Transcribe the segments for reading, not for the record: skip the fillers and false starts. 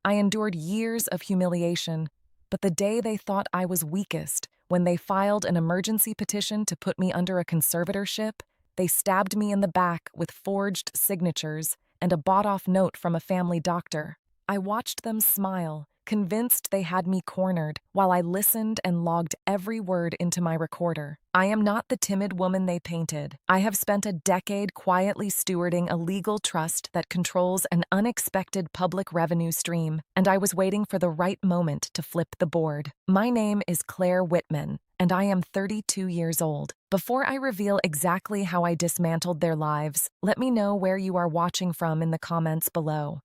I endured years of humiliation, but the day they thought I was weakest, when they filed an emergency petition to put me under a conservatorship, they stabbed me in the back with forged signatures and a bought-off note from a family doctor. I watched them smile, convinced they had me cornered, while I listened and logged every word into my recorder. I am not the timid woman they painted. I have spent a decade quietly stewarding a legal trust that controls an unexpected public revenue stream, and I was waiting for the right moment to flip the board. My name is Claire Whitman, and I am 32 years old. Before I reveal exactly how I dismantled their lives, let me know where you are watching from in the comments below.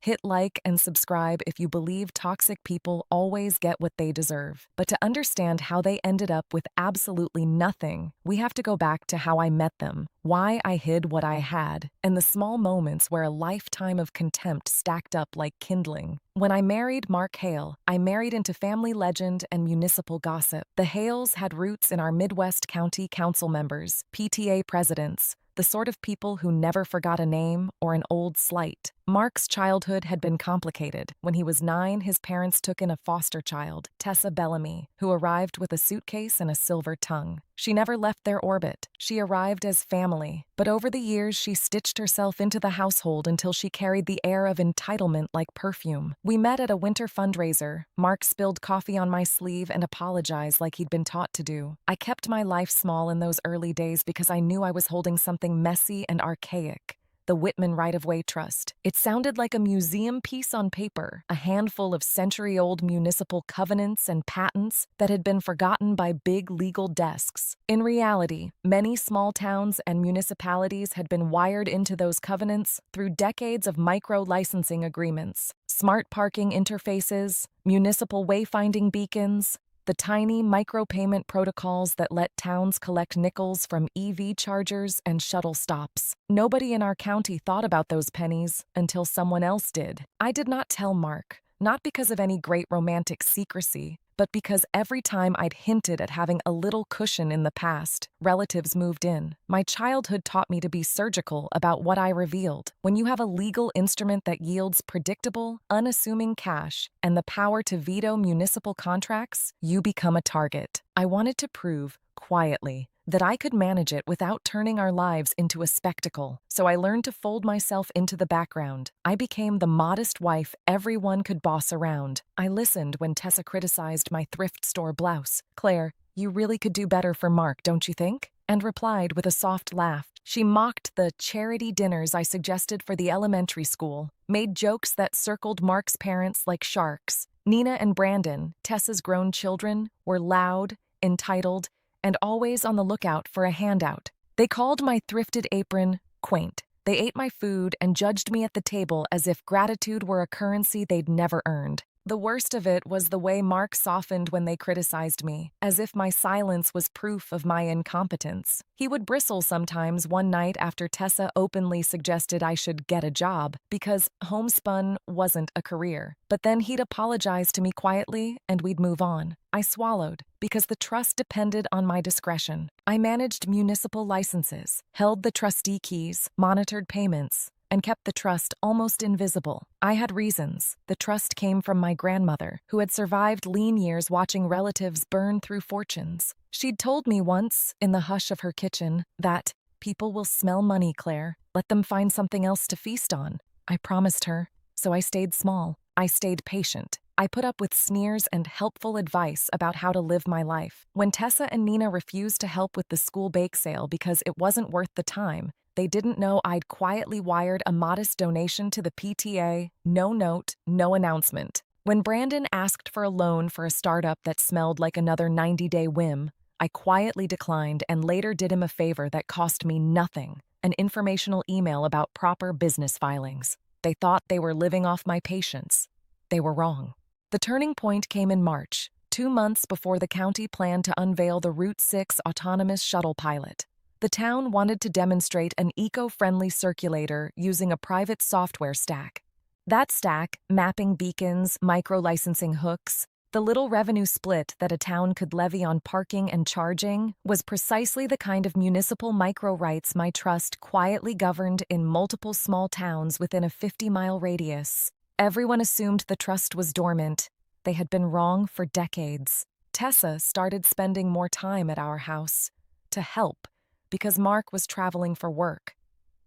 Hit like and subscribe if you believe toxic people always get what they deserve. But to understand how they ended up with absolutely nothing, we have to go back to how I met them, why I hid what I had, and the small moments where a lifetime of contempt stacked up like kindling. When I married Mark Hale, I married into family legend and municipal gossip. The Hales had roots in our Midwest County Council members, PTA presidents, the sort of people who never forgot a name or an old slight. Mark's childhood had been complicated. When he was 9, his parents took in a foster child, Tessa Bellamy, who arrived with a suitcase and a silver tongue. She never left their orbit. She arrived as family, but over the years she stitched herself into the household until she carried the air of entitlement like perfume. We met at a winter fundraiser. Mark spilled coffee on my sleeve and apologized like he'd been taught to do. I kept my life small in those early days because I knew I was holding something messy and archaic. The Whitman Right-of-Way Trust. It sounded like a museum piece on paper, a handful of century-old municipal covenants and patents that had been forgotten by big legal desks. In reality, many small towns and municipalities had been wired into those covenants through decades of micro-licensing agreements, smart parking interfaces, municipal wayfinding beacons, the tiny micropayment protocols that let towns collect nickels from EV chargers and shuttle stops. Nobody in our county thought about those pennies until someone else did. I did not tell Mark, not because of any great romantic secrecy, but because every time I'd hinted at having a little cushion in the past, relatives moved in. My childhood taught me to be surgical about what I revealed. When you have a legal instrument that yields predictable, unassuming cash and the power to veto municipal contracts, you become a target. I wanted to prove, quietly, that I could manage it without turning our lives into a spectacle. So I learned to fold myself into the background. I became the modest wife everyone could boss around. I listened when Tessa criticized my thrift store blouse. "Claire, you really could do better for Mark, don't you think?" And replied with a soft laugh. She mocked the charity dinners I suggested for the elementary school, made jokes that circled Mark's parents like sharks. Nina and Brandon, Tessa's grown children, were loud, entitled, and always on the lookout for a handout. They called my thrifted apron quaint. They ate my food and judged me at the table as if gratitude were a currency they'd never earned. The worst of it was the way Mark softened when they criticized me, as if my silence was proof of my incompetence. He would bristle sometimes one night after Tessa openly suggested I should get a job, because homespun wasn't a career. But then he'd apologize to me quietly, and we'd move on. I swallowed, because the trust depended on my discretion. I managed municipal licenses, held the trustee keys, monitored payments, and kept the trust almost invisible. I had reasons. The trust came from my grandmother, who had survived lean years watching relatives burn through fortunes. She'd told me once, in the hush of her kitchen, that people will smell money, Claire. Let them find something else to feast on. I promised her, so I stayed small. I stayed patient. I put up with sneers and helpful advice about how to live my life. When Tessa and Nina refused to help with the school bake sale because it wasn't worth the time, they didn't know I'd quietly wired a modest donation to the PTA, no note, no announcement. When Brandon asked for a loan for a startup that smelled like another 90-day whim, I quietly declined and later did him a favor that cost me nothing, an informational email about proper business filings. They thought they were living off my patience. They were wrong. The turning point came in March, 2 months before the county planned to unveil the Route 6 autonomous shuttle pilot. The town wanted to demonstrate an eco-friendly circulator using a private software stack. That stack, mapping beacons, micro-licensing hooks, the little revenue split that a town could levy on parking and charging, was precisely the kind of municipal micro-rights my trust quietly governed in multiple small towns within a 50-mile radius. Everyone assumed the trust was dormant. They had been wrong for decades. Tessa started spending more time at our house to help because Mark was traveling for work.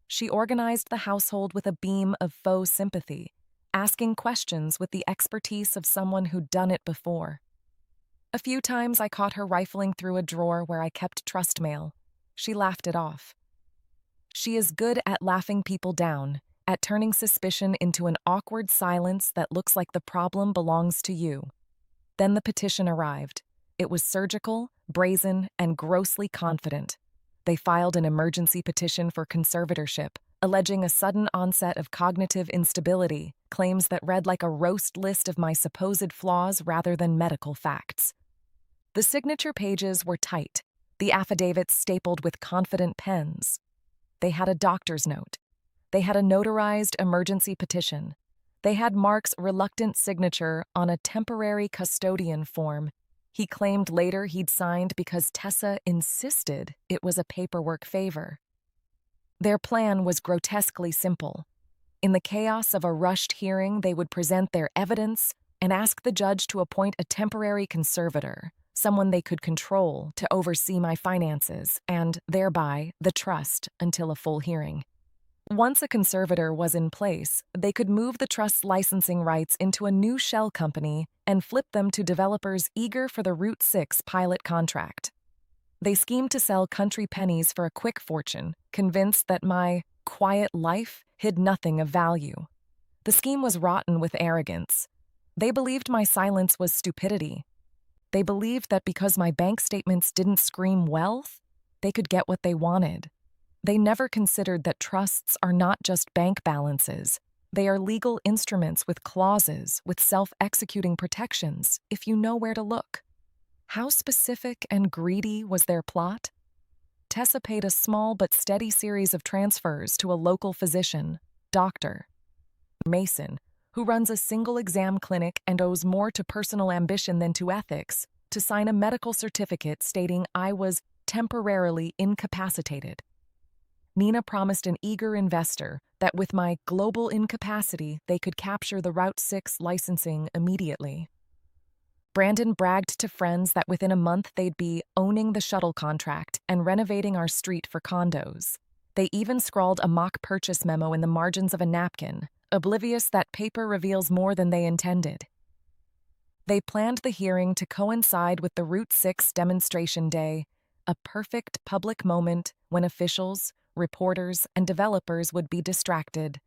She organized the household with a beam of faux sympathy, asking questions with the expertise of someone who'd done it before. A few times I caught her rifling through a drawer where I kept trust mail. She laughed it off. She is good at laughing people down, at turning suspicion into an awkward silence that looks like the problem belongs to you. Then the petition arrived. It was surgical, brazen, and grossly confident. They filed an emergency petition for conservatorship, alleging a sudden onset of cognitive instability, claims that read like a roast list of my supposed flaws rather than medical facts. The signature pages were tight, the affidavits stapled with confident pens. They had a doctor's note. They had a notarized emergency petition. They had Mark's reluctant signature on a temporary custodian form he claimed later he'd signed because Tessa insisted it was a paperwork favor. Their plan was grotesquely simple. In the chaos of a rushed hearing, they would present their evidence and ask the judge to appoint a temporary conservator, someone they could control to oversee my finances and, thereby, the trust until a full hearing. Once a conservator was in place, they could move the trust's licensing rights into a new shell company and flip them to developers eager for the Route 6 pilot contract. They schemed to sell country pennies for a quick fortune, convinced that my quiet life hid nothing of value. The scheme was rotten with arrogance. They believed my silence was stupidity. They believed that because my bank statements didn't scream wealth, they could get what they wanted. They never considered that trusts are not just bank balances. They are legal instruments with clauses, with self-executing protections, if you know where to look. How specific and greedy was their plot? Tessa paid a small but steady series of transfers to a local physician, Dr. Mason, who runs a single exam clinic and owes more to personal ambition than to ethics, to sign a medical certificate stating I was temporarily incapacitated. Nina promised an eager investor that with my global incapacity, they could capture the Route 6 licensing immediately. Brandon bragged to friends that within a month they'd be owning the shuttle contract and renovating our street for condos. They even scrawled a mock purchase memo in the margins of a napkin, oblivious that paper reveals more than they intended. They planned the hearing to coincide with the Route 6 demonstration day, a perfect public moment when officials, reporters, and developers would be distracted.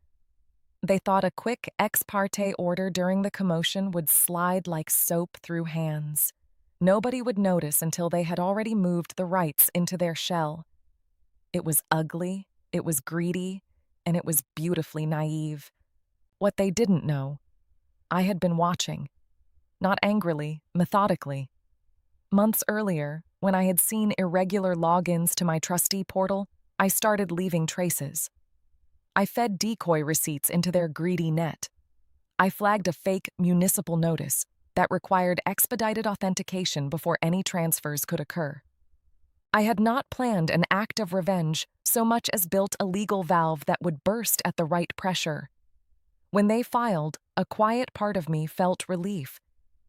They thought a quick ex parte order during the commotion would slide like soap through hands. Nobody would notice until they had already moved the rights into their shell. It was ugly, it was greedy, and it was beautifully naive. What they didn't know, I had been watching. Not angrily, methodically. Months earlier, when I had seen irregular logins to my trustee portal, I started leaving traces. I fed decoy receipts into their greedy net. I flagged a fake municipal notice that required expedited authentication before any transfers could occur. I had not planned an act of revenge so much as built a legal valve that would burst at the right pressure. When they filed, a quiet part of me felt relief,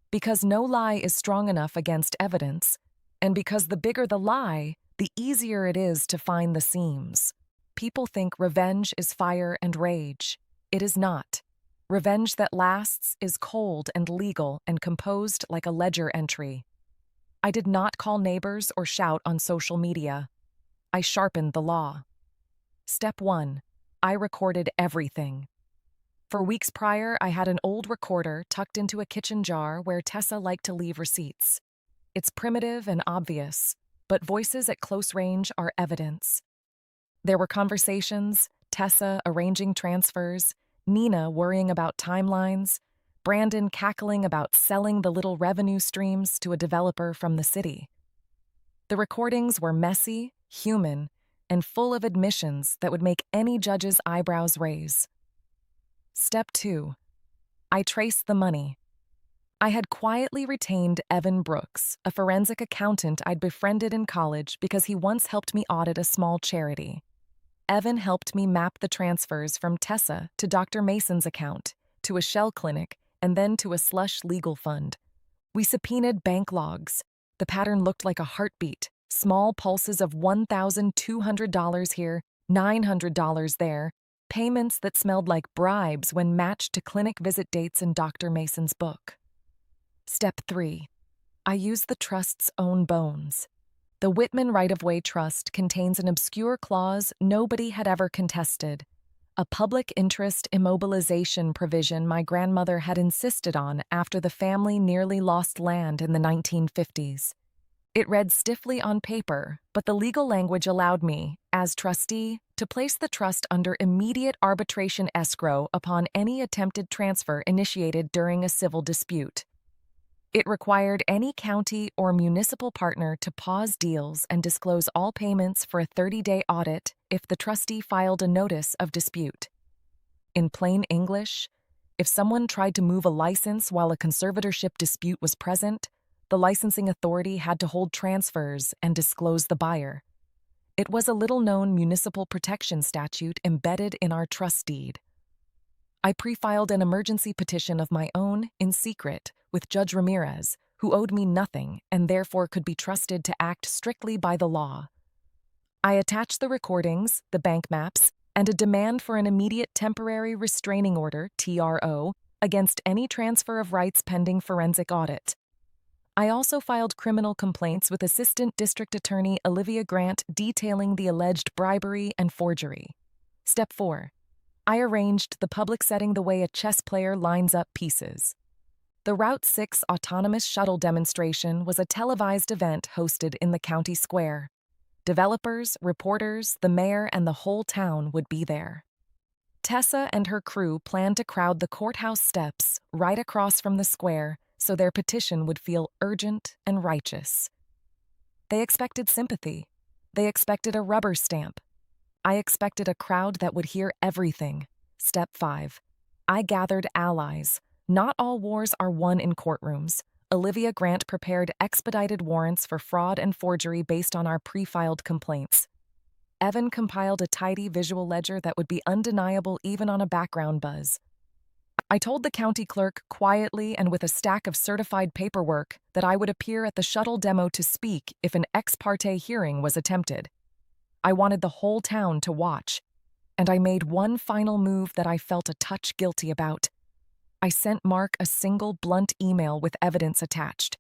because no lie is strong enough against evidence, and because the bigger the lie, the easier it is to find the seams. People think revenge is fire and rage. It is not. Revenge that lasts is cold and legal and composed like a ledger entry. I did not call neighbors or shout on social media. I sharpened the law. Step 1. I recorded everything. For weeks prior, I had an old recorder tucked into a kitchen jar where Tessa liked to leave receipts. It's primitive and obvious, but voices at close range are evidence. There were conversations, Tessa arranging transfers, Nina worrying about timelines, Brandon cackling about selling the little revenue streams to a developer from the city. The recordings were messy, human, and full of admissions that would make any judge's eyebrows raise. Step 2. I traced the money. I had quietly retained Evan Brooks, a forensic accountant I'd befriended in college because he once helped me audit a small charity. Evan helped me map the transfers from Tessa to Dr. Mason's account, to a shell clinic, and then to a slush legal fund. We subpoenaed bank logs. The pattern looked like a heartbeat, small pulses of $1,200 here, $900 there, payments that smelled like bribes when matched to clinic visit dates in Dr. Mason's book. Step 3. I use the trust's own bones. The Whitman Right-of-Way Trust contains an obscure clause nobody had ever contested, a public interest immobilization provision my grandmother had insisted on after the family nearly lost land in the 1950s. It read stiffly on paper, but the legal language allowed me, as trustee, to place the trust under immediate arbitration escrow upon any attempted transfer initiated during a civil dispute. It required any county or municipal partner to pause deals and disclose all payments for a 30-day audit if the trustee filed a notice of dispute. In plain English, if someone tried to move a license while a conservatorship dispute was present, the licensing authority had to hold transfers and disclose the buyer. It was a little-known municipal protection statute embedded in our trust deed. I pre-filed an emergency petition of my own, in secret, with Judge Ramirez, who owed me nothing and therefore could be trusted to act strictly by the law. I attached the recordings, the bank maps, and a demand for an immediate temporary restraining order, TRO, against any transfer of rights pending forensic audit. I also filed criminal complaints with Assistant District Attorney Olivia Grant detailing the alleged bribery and forgery. Step 4. I arranged the public setting the way a chess player lines up pieces. The Route 6 autonomous shuttle demonstration was a televised event hosted in the county square. Developers, reporters, the mayor, and the whole town would be there. Tessa and her crew planned to crowd the courthouse steps right across from the square so their petition would feel urgent and righteous. They expected sympathy. They expected a rubber stamp. I expected a crowd that would hear everything. Step 5. I gathered allies. Not all wars are won in courtrooms. Olivia Grant prepared expedited warrants for fraud and forgery based on our pre-filed complaints. Evan compiled a tidy visual ledger that would be undeniable even on a background buzz. I told the county clerk quietly and with a stack of certified paperwork that I would appear at the shuttle demo to speak if an ex parte hearing was attempted. I wanted the whole town to watch, and I made one final move that I felt a touch guilty about. I sent Mark a single blunt email with evidence attached.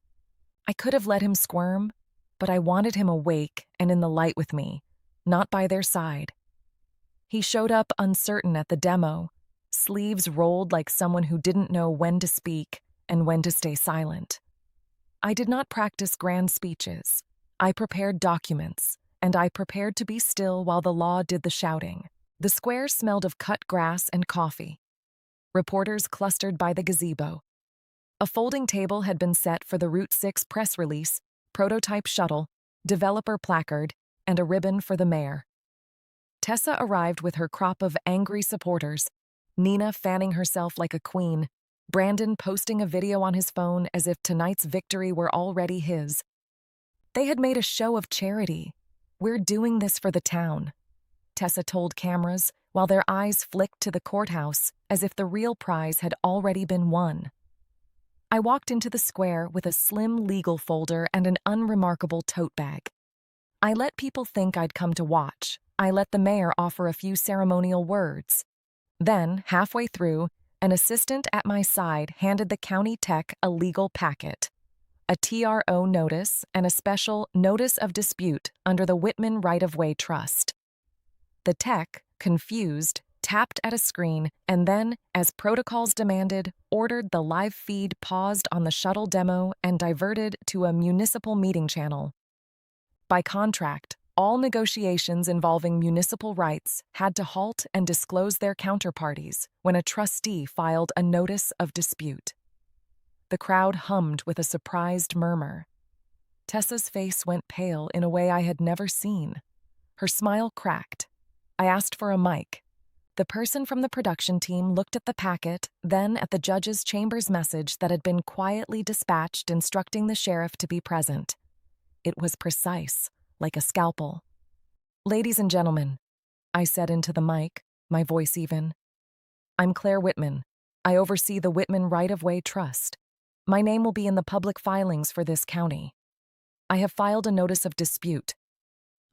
I could have let him squirm, but I wanted him awake and in the light with me, not by their side. He showed up uncertain at the demo, sleeves rolled like someone who didn't know when to speak and when to stay silent. I did not practice grand speeches. I prepared documents, and I prepared to be still while the law did the shouting. The square smelled of cut grass and coffee. Reporters clustered by the gazebo. A folding table had been set for the Route 6 press release, prototype shuttle, developer placard, and a ribbon for the mayor. Tessa arrived with her crop of angry supporters, Nina fanning herself like a queen, Brandon posting a video on his phone as if tonight's victory were already his. They had made a show of charity. "We're doing this for the town," Tessa told cameras, while their eyes flicked to the courthouse as if the real prize had already been won. I walked into the square with a slim legal folder and an unremarkable tote bag. I let people think I'd come to watch. I let the mayor offer a few ceremonial words. Then, halfway through, an assistant at my side handed the county tech a legal packet, a TRO notice and a special notice of dispute under the Whitman Right-of-Way Trust. The tech, confused, tapped at a screen and then, as protocols demanded, ordered the live feed paused on the shuttle demo and diverted to a municipal meeting channel. By contract, all negotiations involving municipal rights had to halt and disclose their counterparties when a trustee filed a notice of dispute. The crowd hummed with a surprised murmur. Tessa's face went pale in a way I had never seen. Her smile cracked. I asked for a mic. The person from the production team looked at the packet, then at the judge's chamber's message that had been quietly dispatched instructing the sheriff to be present. It was precise, like a scalpel. "Ladies and gentlemen," I said into the mic, my voice even. "I'm Claire Whitman, I oversee the Whitman Right-of-Way Trust. My name will be in the public filings for this county. I have filed a notice of dispute.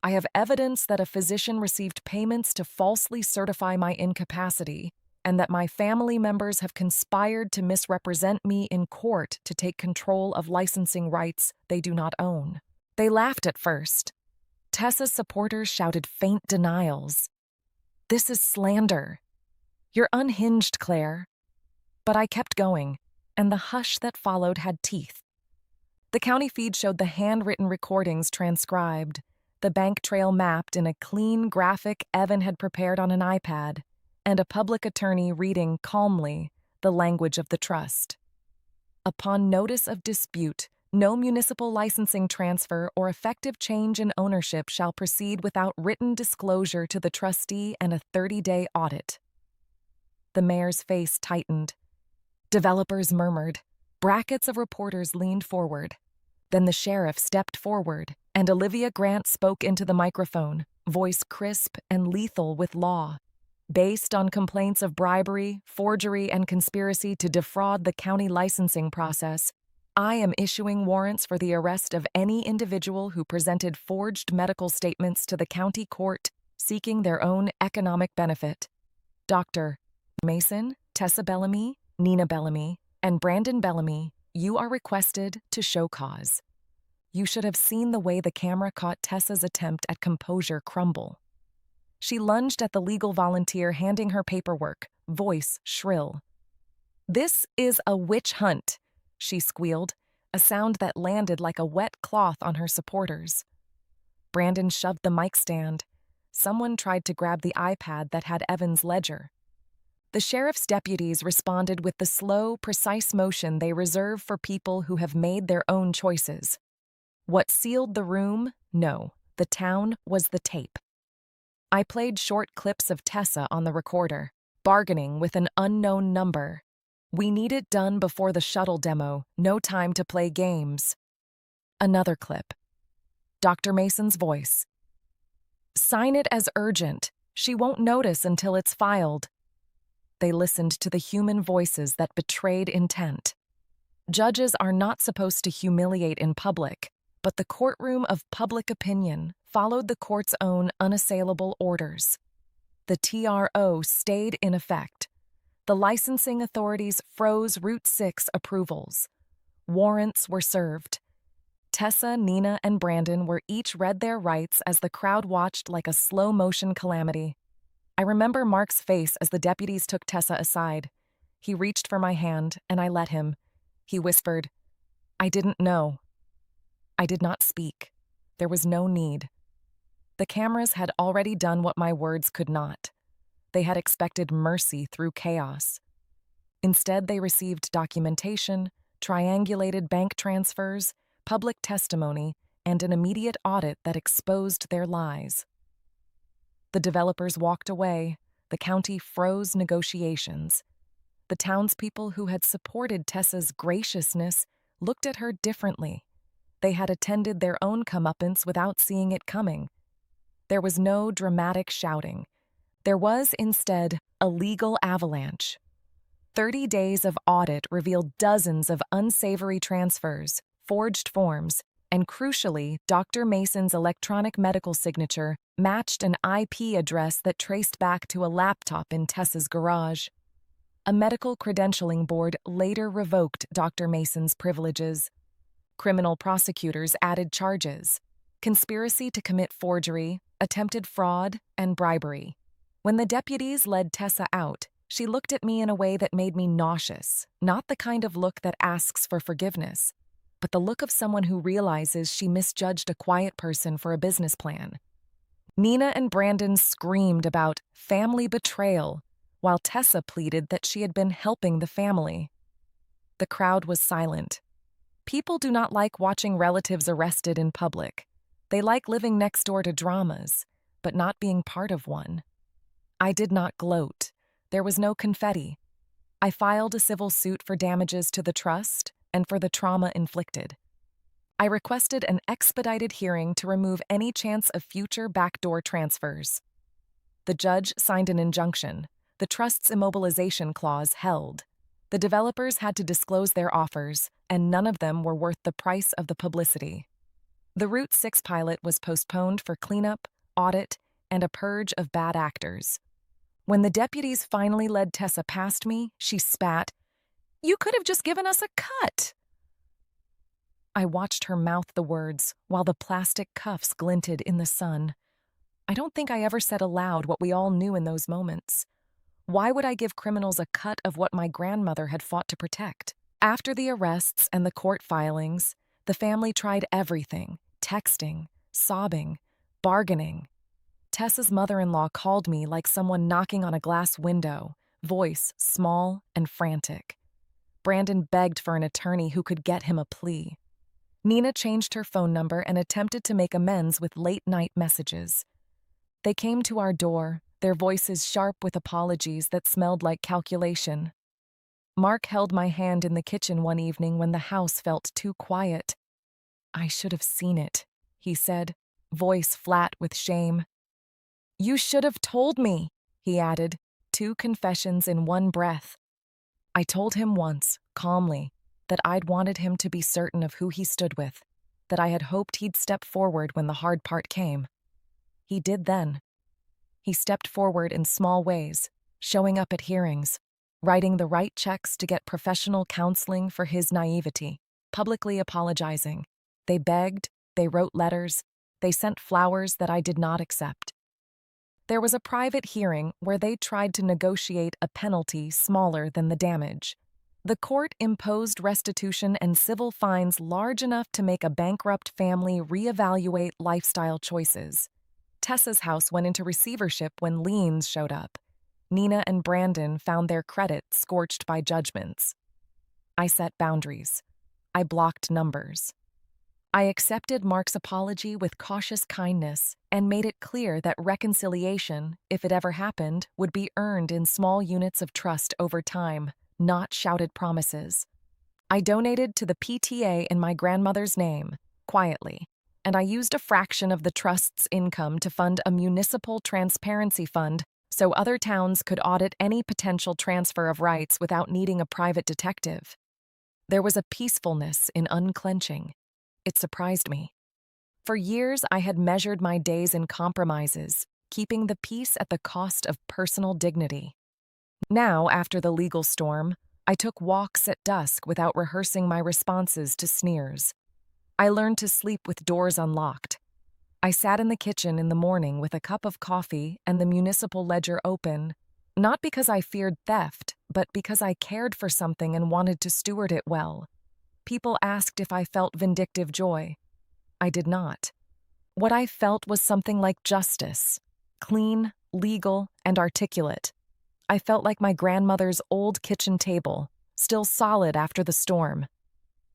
I have evidence that a physician received payments to falsely certify my incapacity and that my family members have conspired to misrepresent me in court to take control of licensing rights they do not own. They laughed at first. Tessa's supporters shouted faint denials. This is slander. You're unhinged, Claire. But I kept going, and the hush that followed had teeth. The county feed showed the handwritten recordings transcribed, the bank trail mapped in a clean graphic Evan had prepared on an iPad, and a public attorney reading calmly the language of the trust. Upon notice of dispute, no municipal licensing transfer or effective change in ownership shall proceed without written disclosure to the trustee and a 30-day audit. The mayor's face tightened. Developers murmured. Brackets of reporters leaned forward. Then the sheriff stepped forward, and Olivia Grant spoke into the microphone, voice crisp and lethal with law. Based on complaints of bribery, forgery, and conspiracy to defraud the county licensing process, I am issuing warrants for the arrest of any individual who presented forged medical statements to the county court seeking their own economic benefit. Dr. Mason, Tessa Bellamy, Nina Bellamy, and Brandon Bellamy, you are requested to show cause. You should have seen the way the camera caught Tessa's attempt at composure crumble. She lunged at the legal volunteer, handing her paperwork, voice shrill. This is a witch hunt, she squealed, a sound that landed like a wet cloth on her supporters. Brandon shoved the mic stand. Someone tried to grab the iPad that had Evan's ledger. The sheriff's deputies responded with the slow, precise motion they reserve for people who have made their own choices. What sealed the room? No, the town was the tape. I played short clips of Tessa on the recorder, bargaining with an unknown number. We need it done before the shuttle demo, no time to play games. Another clip. Dr. Mason's voice. Sign it as urgent. She won't notice until it's filed. They listened to the human voices that betrayed intent. Judges are not supposed to humiliate in public, but the courtroom of public opinion followed the court's own unassailable orders. The TRO stayed in effect. The licensing authorities froze Route 6 approvals. Warrants were served. Tessa, Nina, and Brandon were each read their rights as the crowd watched like a slow-motion calamity. I remember Mark's face as the deputies took Tessa aside. He reached for my hand, and I let him. He whispered, I didn't know. I did not speak. There was no need. The cameras had already done what my words could not. They had expected mercy through chaos. Instead, they received documentation, triangulated bank transfers, public testimony, and an immediate audit that exposed their lies. The developers walked away. The county froze negotiations. The townspeople who had supported Tessa's graciousness looked at her differently. They had attended their own comeuppance without seeing it coming. There was no dramatic shouting. There was, instead, a legal avalanche. 30 days of audit revealed dozens of unsavory transfers, forged forms, and crucially, Dr. Mason's electronic medical signature matched an IP address that traced back to a laptop in Tessa's garage. A medical credentialing board later revoked Dr. Mason's privileges. Criminal prosecutors added charges: conspiracy to commit forgery, attempted fraud, and bribery. When the deputies led Tessa out, she looked at me in a way that made me nauseous, not the kind of look that asks for forgiveness, but the look of someone who realizes she misjudged a quiet person for a business plan. Nina and Brandon screamed about family betrayal, while Tessa pleaded that she had been helping the family. The crowd was silent. People do not like watching relatives arrested in public. They like living next door to dramas, but not being part of one. I did not gloat. There was no confetti. I filed a civil suit for damages to the trust and for the trauma inflicted. I requested an expedited hearing to remove any chance of future backdoor transfers. The judge signed an injunction. The trust's immobilization clause held. The developers had to disclose their offers, and none of them were worth the price of the publicity. The Route 6 pilot was postponed for cleanup, audit, and a purge of bad actors. When the deputies finally led Tessa past me, she spat, "You could have just given us a cut." I watched her mouth the words while the plastic cuffs glinted in the sun. I don't think I ever said aloud what we all knew in those moments. Why would I give criminals a cut of what my grandmother had fought to protect? After the arrests and the court filings, the family tried everything: texting, sobbing, bargaining. Tessa's mother-in-law called me like someone knocking on a glass window, voice small and frantic. Brandon begged for an attorney who could get him a plea. Nina changed her phone number and attempted to make amends with late-night messages. They came to our door, their voices sharp with apologies that smelled like calculation. Mark held my hand in the kitchen one evening when the house felt too quiet. "I should have seen it," he said, voice flat with shame. "You should have told me," he added, two confessions in one breath. I told him once, calmly, that I'd wanted him to be certain of who he stood with, that I had hoped he'd step forward when the hard part came. He did then. He stepped forward in small ways, showing up at hearings, writing the right checks to get professional counseling for his naivety, publicly apologizing. They begged, they wrote letters, they sent flowers that I did not accept. There was a private hearing where they tried to negotiate a penalty smaller than the damage. The court imposed restitution and civil fines large enough to make a bankrupt family reevaluate lifestyle choices. Tessa's house went into receivership when liens showed up. Nina and Brandon found their credit scorched by judgments. I set boundaries. I blocked numbers. I accepted Mark's apology with cautious kindness and made it clear that reconciliation, if it ever happened, would be earned in small units of trust over time, not shouted promises. I donated to the PTA in my grandmother's name, quietly, and I used a fraction of the trust's income to fund a municipal transparency fund so other towns could audit any potential transfer of rights without needing a private detective. There was a peacefulness in unclenching. It surprised me. For years, I had measured my days in compromises, keeping the peace at the cost of personal dignity. Now, after the legal storm, I took walks at dusk without rehearsing my responses to sneers. I learned to sleep with doors unlocked. I sat in the kitchen in the morning with a cup of coffee and the municipal ledger open, not because I feared theft, but because I cared for something and wanted to steward it well. People asked if I felt vindictive joy. I did not. What I felt was something like justice, clean, legal, and articulate. I felt like my grandmother's old kitchen table, still solid after the storm.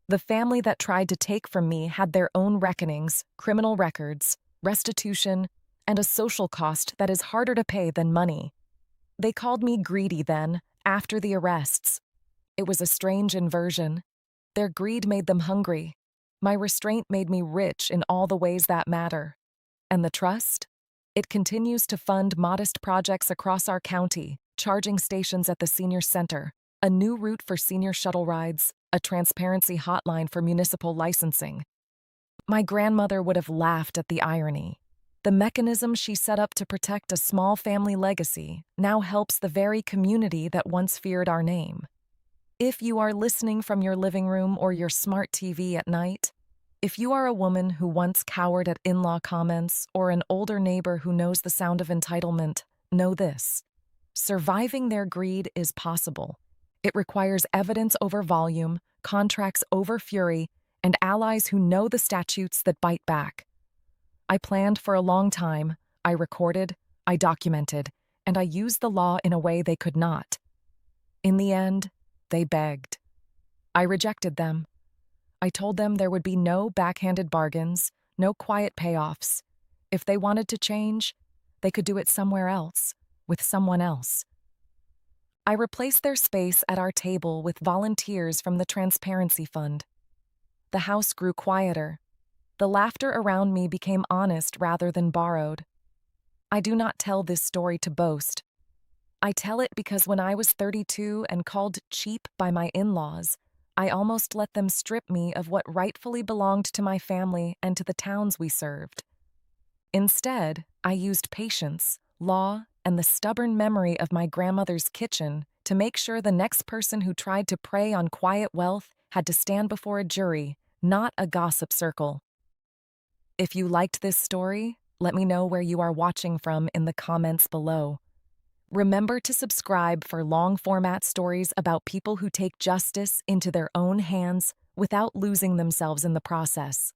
The family that tried to take from me had their own reckonings, criminal records, restitution, and a social cost that is harder to pay than money. They called me greedy then, after the arrests. It was a strange inversion. Their greed made them hungry. My restraint made me rich in all the ways that matter. And the trust? It continues to fund modest projects across our county, charging stations at the senior center, a new route for senior shuttle rides, a transparency hotline for municipal licensing. My grandmother would have laughed at the irony. The mechanism she set up to protect a small family legacy now helps the very community that once feared our name. If you are listening from your living room or your smart TV at night, if you are a woman who once cowered at in-law comments or an older neighbor who knows the sound of entitlement, know this: surviving their greed is possible. It requires evidence over volume, contracts over fury, and allies who know the statutes that bite back. I planned for a long time, I recorded, I documented, and I used the law in a way they could not. In the end, they begged. I rejected them. I told them there would be no backhanded bargains, no quiet payoffs. If they wanted to change, they could do it somewhere else, with someone else. I replaced their space at our table with volunteers from the Transparency Fund. The house grew quieter. The laughter around me became honest rather than borrowed. I do not tell this story to boast. I tell it because when I was 32 and called cheap by my in-laws, I almost let them strip me of what rightfully belonged to my family and to the towns we served. Instead, I used patience, law, and the stubborn memory of my grandmother's kitchen to make sure the next person who tried to prey on quiet wealth had to stand before a jury, not a gossip circle. If you liked this story, let me know where you are watching from in the comments below. Remember to subscribe for long-format stories about people who take justice into their own hands without losing themselves in the process.